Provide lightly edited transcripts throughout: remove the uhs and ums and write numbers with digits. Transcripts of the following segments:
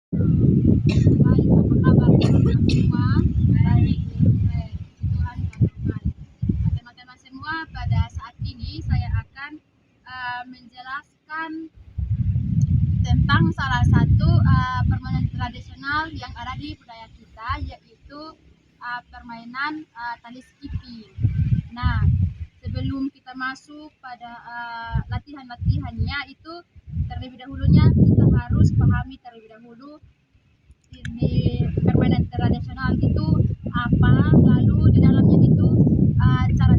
Baik, apa kabar teman-teman semua? Baik, Tuhan kami. Teman-teman semua, pada saat ini saya akan menjelaskan tentang salah satu permainan tradisional yang ada di budaya kita, yaitu permainan tali skipping. Nah, sebelum kita masuk pada latihan-latihannya itu, terlebih dahulunya kita harus pahami terlebih dahulu ini permainan tradisional itu apa, lalu di dalamnya itu cara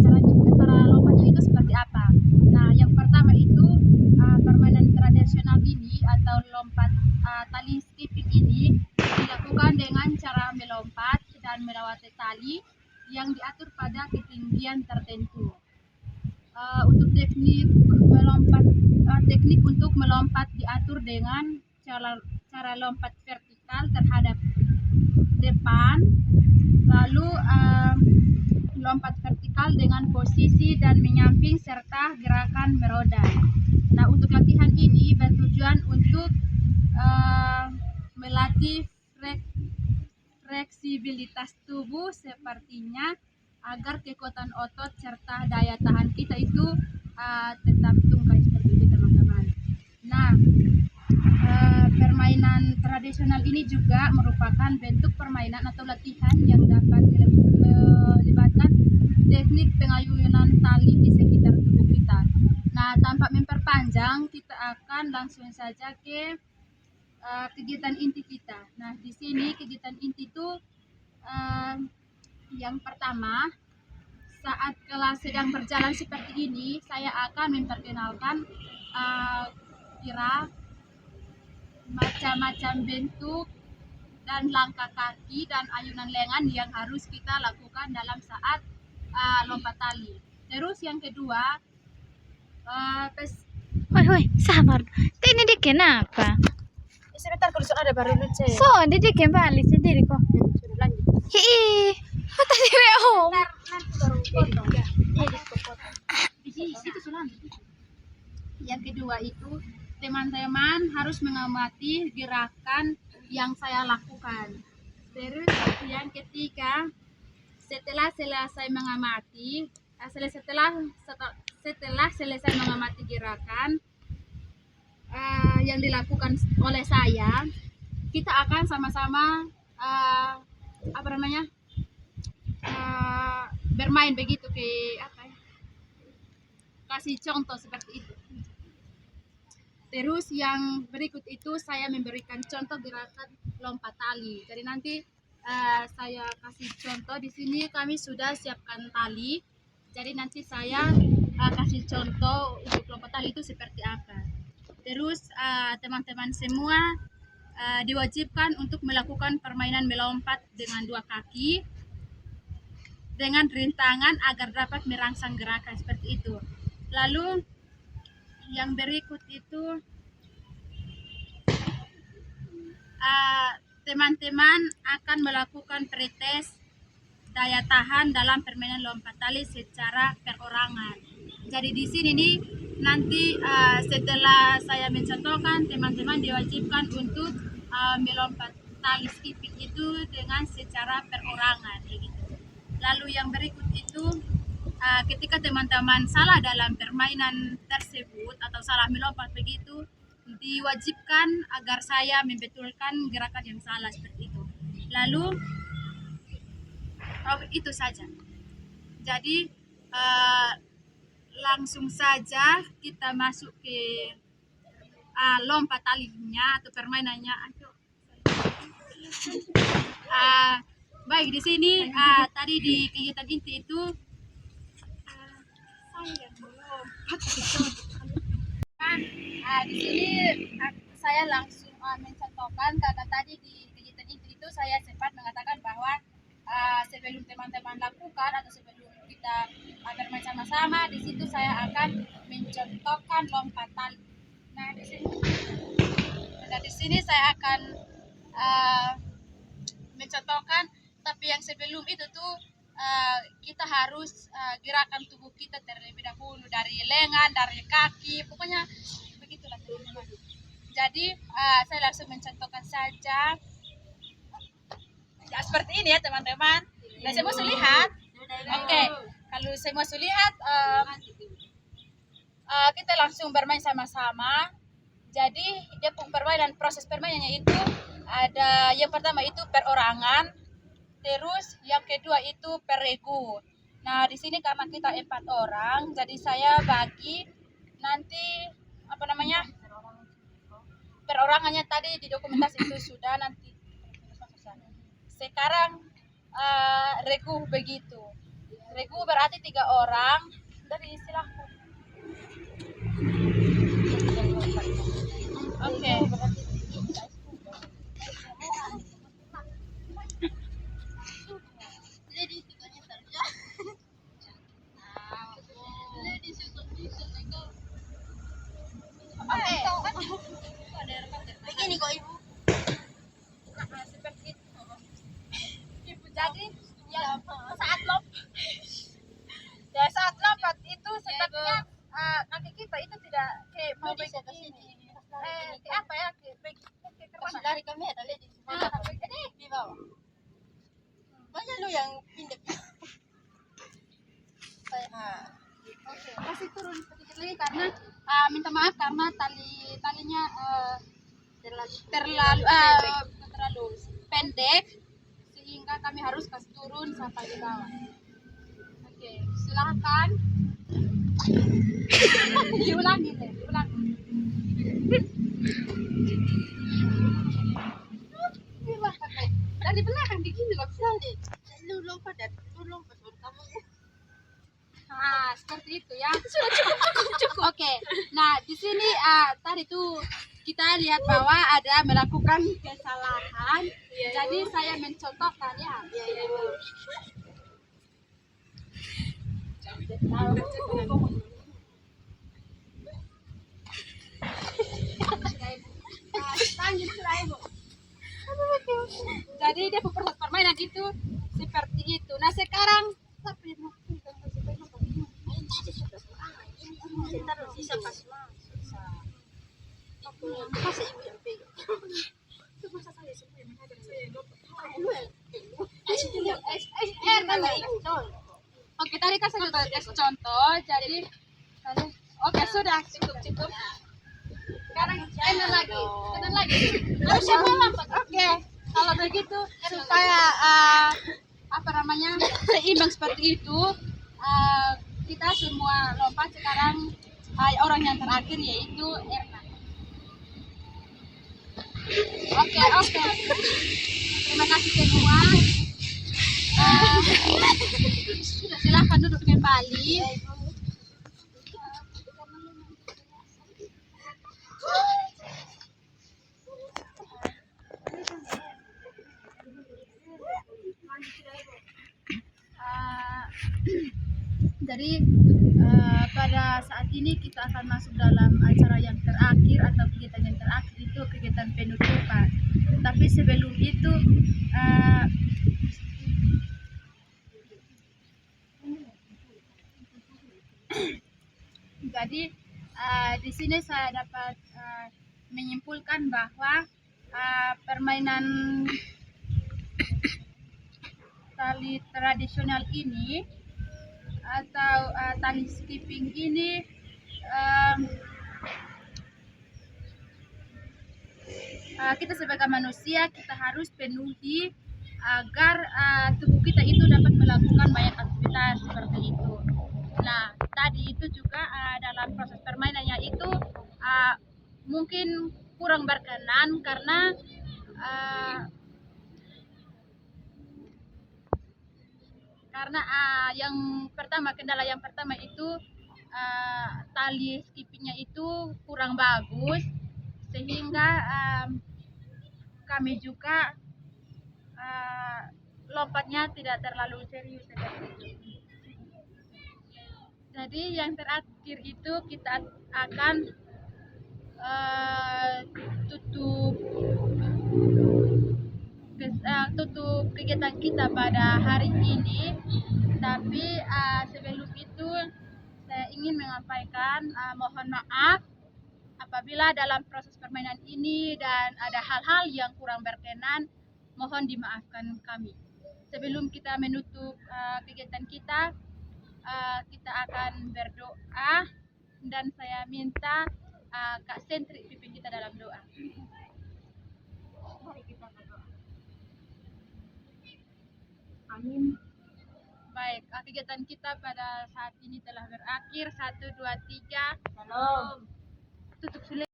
lompatnya itu seperti apa. Nah, yang pertama itu permainan tradisional ini atau lompat tali skipping ini dilakukan dengan cara melompat dan melewati tali yang diatur pada ketinggian tertentu. Untuk teknik untuk melompat diatur dengan cara lompat vertikal terhadap depan, lalu lompat vertikal dengan posisi dan menyamping serta gerakan meroda. Nah, untuk latihan ini bertujuan untuk melatih fleksibilitas tubuh sepertinya agar kekuatan otot serta daya tahan kita itu tetap tunggal seperti itu teman-teman. Nah, permainan tradisional ini juga merupakan bentuk permainan atau latihan yang dapat melibatkan teknik pengayunan tali di sekitar tubuh kita. Nah, tanpa memperpanjang, kita akan langsung saja ke kegiatan inti kita. Nah, di sini kegiatan inti itu yang pertama, saat kelas sedang berjalan seperti ini, saya akan memperkenalkan kira macam-macam bentuk dan langkah kaki dan ayunan lengan yang harus kita lakukan dalam saat lompat tali. Terus yang kedua, Woi, sabar. Ini dia kenapa? sebentar kalau ada baru lucu. So, dia kembali sendiri kok. Sudah lanjut. Hii, tadi om. Nanti baru potong. Di situ sudah. Yang kedua itu teman-teman harus mengamati gerakan yang saya lakukan. Terus yang ketiga, setelah selesai mengamati, setelah selesai mengamati gerakan yang dilakukan oleh saya, kita akan sama-sama bermain begitu kasih contoh seperti itu. Terus yang berikut itu saya memberikan contoh gerakan lompat tali. Jadi nanti saya kasih contoh di sini kami sudah siapkan tali. Jadi nanti saya kasih contoh untuk lompat tali itu seperti apa. Terus teman-teman semua diwajibkan untuk melakukan permainan melompat dengan dua kaki dengan rintangan agar dapat merangsang gerakan seperti itu. Lalu yang berikut itu teman-teman akan melakukan pretest daya tahan dalam permainan lompat tali secara perorangan. Jadi di sini nih nanti setelah saya mencontohkan, teman-teman diwajibkan untuk melompat tali skipping itu dengan secara perorangan begitu. Lalu yang berikut itu ketika teman-teman salah dalam permainan tersebut atau salah melompat begitu, diwajibkan agar saya membetulkan gerakan yang salah seperti itu. Lalu itu saja. Jadi langsung saja kita masuk ke lompat talinya atau permainannya. Baik, di sini tadi di kegiatan inti itu di sini saya langsung mencontohkan karena tadi di kegiatan itu saya sempat mengatakan bahwa sebelum teman-teman lakukan atau sebelum kita bermain sama-sama, di situ saya akan mencontohkan lompat tali. Nah, di sini saya akan mencontohkan, tapi yang sebelum itu tuh kita harus gerakan tubuh kita terlebih dahulu dari lengan, dari kaki, pokoknya begitulah teman-teman. Jadi saya langsung mencontohkan saja. Ya, seperti ini ya teman-teman. Dan semua sudah lihat. Oke, kalau semua sudah lihat, kita langsung bermain sama-sama. Jadi dia permainan, proses permainannya itu ada yang pertama itu perorangan, terus yang kedua itu per regu. Nah di sini karena kita 4 orang, jadi saya bagi nanti apa namanya perorangannya tadi di dokumentasi itu sudah nanti. Sekarang regu begitu. Regu berarti 3 orang. Dari silahkan. Oke. Begini kok ibu. Seperti itu. Jadi ya saat lompat itu sepertinya kaki kita itu tidak kayak mau Bisa ke begini. sini. Apa ya? Kayak Masih dari kamera lihat di di bawah. Banyak lu yang pindek. Oke, kasih turun sedikit lagi karena minta maaf karena talinya terlalu pendek sehingga kami harus kasih turun sampai di bawah. Oke, silakan. Diulangi deh, diulangi. Dari belakang begini loh, Nanti lu lompat baru kamu. Nah, seperti itu ya. Sudah cukup. Oke. Nah, di sini tadi tuh kita lihat bahwa ada melakukan kesalahan. Jadi saya mencontohkan ya. Jadi dia proses permainan itu seperti itu. Nah, sekarang Taruh sisa pas masa ibu yang pegang. Oke, tadi kan saya sudah kasih contoh. Jadi oke, sudah cukup. Sekarang kanan lagi. Harus siapa lompat? Oke. Kalau begitu supaya apa namanya seimbang seperti itu, kita semua lompat sekarang. Orang yang terakhir yaitu Erna. Oke. Terima kasih semua. Silahkan duduk kembali. Jadi pada saat ini kita akan masuk dalam acara yang terakhir atau kegiatan yang terakhir itu kegiatan penutupan. Tapi sebelum itu jadi di sini saya dapat menyimpulkan bahwa permainan tali tradisional ini atau tali skipping ini kita sebagai manusia kita harus penuhi agar tubuh kita itu dapat melakukan banyak aktivitas seperti itu. Nah, tadi itu juga dalam proses permainannya itu mungkin kurang berkenan karena kendala yang pertama itu tali skippingnya itu kurang bagus sehingga kami juga lompatnya tidak terlalu serius seperti itu. Jadi yang terakhir itu kita akan tutup kegiatan kita pada hari ini. Tapi sebelum itu saya ingin menyampaikan mohon maaf Apabila dalam proses permainan ini dan ada hal-hal yang kurang berkenan, mohon dimaafkan kami. Sebelum kita menutup kegiatan kita, kita akan berdoa dan saya minta Kak Sentri pimpin kita dalam doa. Mari kita berdoa. Amin. Baik, kegiatan kita pada saat ini telah berakhir. 1, 2, 3. Shalom. Tutup sulit.